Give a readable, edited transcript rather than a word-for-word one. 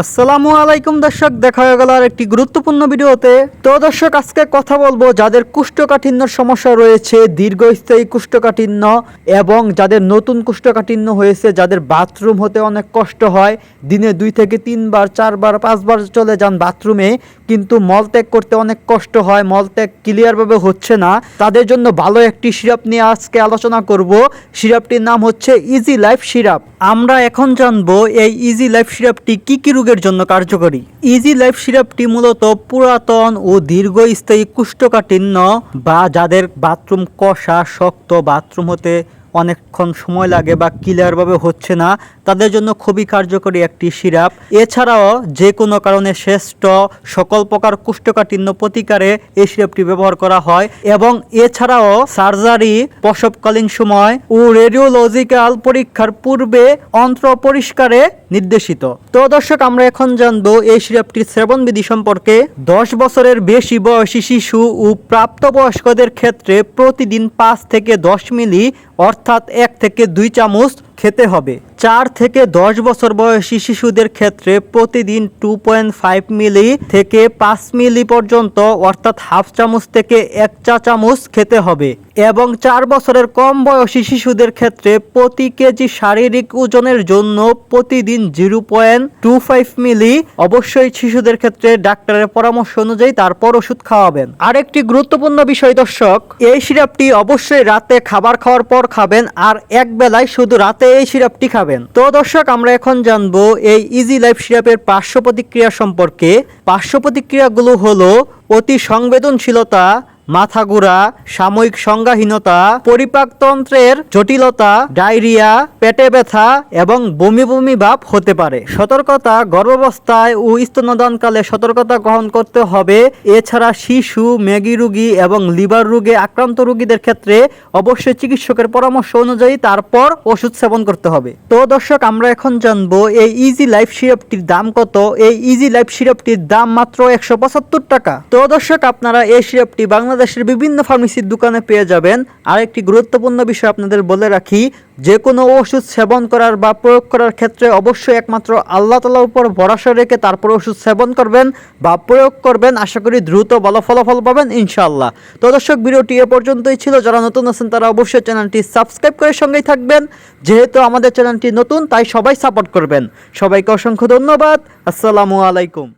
আসসালামু আলাইকুম দর্শক, দেখা হয়ে গেল আর একটি গুরুত্বপূর্ণ ভিডিওতে। তো দর্শক, আজকে কথা বলবো যাদের কোষ্ঠকাঠিন্যের সমস্যা রয়েছে, দীর্ঘস্থায়ী কোষ্ঠকাঠিন্য, এবং যাদের নতুন কোষ্ঠকাঠিন্য হয়েছে, যাদের বাথরুম হতে অনেক কষ্ট হয়, দিনে 2 থেকে 3 বার 4 বার 5 বার চলে যান বাথরুমে, কিন্তু মলত্যাগ করতে অনেক কষ্ট হয়, মলত্যাগ ক্লিয়ারভাবে হচ্ছে না, তাদের জন্য ভালো একটি সিরাপ নিয়ে আজকে আলোচনা করব। সিরাপটির নাম হচ্ছে ইজি লাইফ সিরাপ। আমরা এখন জানবো এই ইজি লাইফ সিরাপটি কি কি রোগের জন্য কার্যকরী। ইজি লাইফ সিরাপটি মূলত পুরাতন ও দীর্ঘস্থায়ী কোষ্ঠকাঠিন্য বা যাদের বাথরুম কষা শক্ত, বাথরুম হতে অনেকক্ষণ সময় লাগে বা ক্লিয়ারভাবে হচ্ছে না, তাদের জন্য খুবই কার্যকরী একটি সিরাপ। এছাড়াও যে কোনো কারণে শ্রেষ্ঠ সকল প্রকার কোষ্ঠকাঠিন্য প্রতিকারে এই সিরাপটি ব্যবহার করা হয়, এবং এছাড়াও সার্জারি, প্রসবকালীন সময় ও রেডিওলজিক্যাল পরীক্ষার পূর্বে অন্ত্র পরিষ্কারে নির্দেশিত। তো দর্শক, আমরা এখন জানবো এই সিরাপটির সেবনবিধি সম্পর্কে। 10 বছরের বেশি বয়সী শিশু ও প্রাপ্তবয়স্কদের ক্ষেত্রে প্রতিদিন 5 থেকে 10 মিলি অর্থাৎ 1 থেকে 2 চামচ খেতে হবে। 4 থেকে 10 বছর বয়সী শিশুদের ক্ষেত্রে প্রতিদিন 2.5 মিলি থেকে 5 মিলি পর্যন্ত অর্থাৎ হাফ চামচ থেকে 1 চা চামচ খেতে হবে, এবং 4 বছরের কম বয়সী শিশুদের ক্ষেত্রে প্রতি কেজি শারীরিক ওজনের জন্য প্রতিদিন 0.25 মিলি। অবশ্যই শিশুদের ক্ষেত্রে ডাক্তারের পরামর্শ অনুযায়ী তারপর ওষুধ খাওয়াবেন। আরেকটি গুরুত্বপূর্ণ বিষয় দর্শক, এই সিরাপটি অবশ্যই রাতে খাবার খাওয়ার পর খাবেন, আর এক বেলায় শুধু রাতে এই সিরাপটি খাবেন। তো দর্শক, আমরা এখন জানবো এই ইজি লাইফ সিরাপের পার্শ্ব প্রতিক্রিয়া সম্পর্কে। পার্শ্ব প্রতিক্রিয়াগুলো হলো অতি সংবেদনশীলতা, মাথা ঘোরা, সাময়িক সংজ্ঞাহীনতা, পরিপাকতন্ত্রের জটিলতা, ডায়রিয়া, পেটে ব্যথা এবং বমি বমি ভাব হতে পারে। সতর্কতা, গর্ভাবস্থায় ও স্তন্যদানকালে সতর্কতা গ্রহণ করতে হবে। এছাড়া শিশু, মেগি রোগী এবং লিভার রোগে আক্রান্ত রোগীদের ক্ষেত্রে অবশ্যই চিকিৎসকের পরামর্শ অনুযায়ী তারপর ওষুধ সেবন করতে হবে। তো দর্শক, আমরা এখন জানবো এই ইজি লাইফ সিরাপটির দাম কত। এই ইজি লাইফ সিরাপটির দাম মাত্র 175 টাকা। তো দর্শক, আপনারা এই সিরাপটি বাংলাদেশের বিভিন্ন ফার্মেসির দোকানে পেয়ে যাবেন। আরেকটি গুরুত্বপূর্ণ বিষয় আপনাদের বলে রাখি, যে কোনো ওষুধ সেবন করার বা প্রয়োগ করার ক্ষেত্রে অবশ্যই একমাত্র আল্লাহ তাআলার উপর ভরসা রেখে তারপর ওষুধ সেবন করবেন বা প্রয়োগ করবেন। আশা করি দ্রুত ভালো ফলাফল পাবেন ইনশাআল্লাহ। তো দর্শক, ভিডিওটি এ পর্যন্তই ছিল। যারা নতুন আছেন তারা অবশ্যই চ্যানেলটি সাবস্ক্রাইব করে সঙ্গেই থাকবেন। যেহেতু আমাদের চ্যানেলটি নতুন, তাই সবাই সাপোর্ট করবেন। সবাইকে অসংখ্য ধন্যবাদ। আসসালামু আলাইকুম।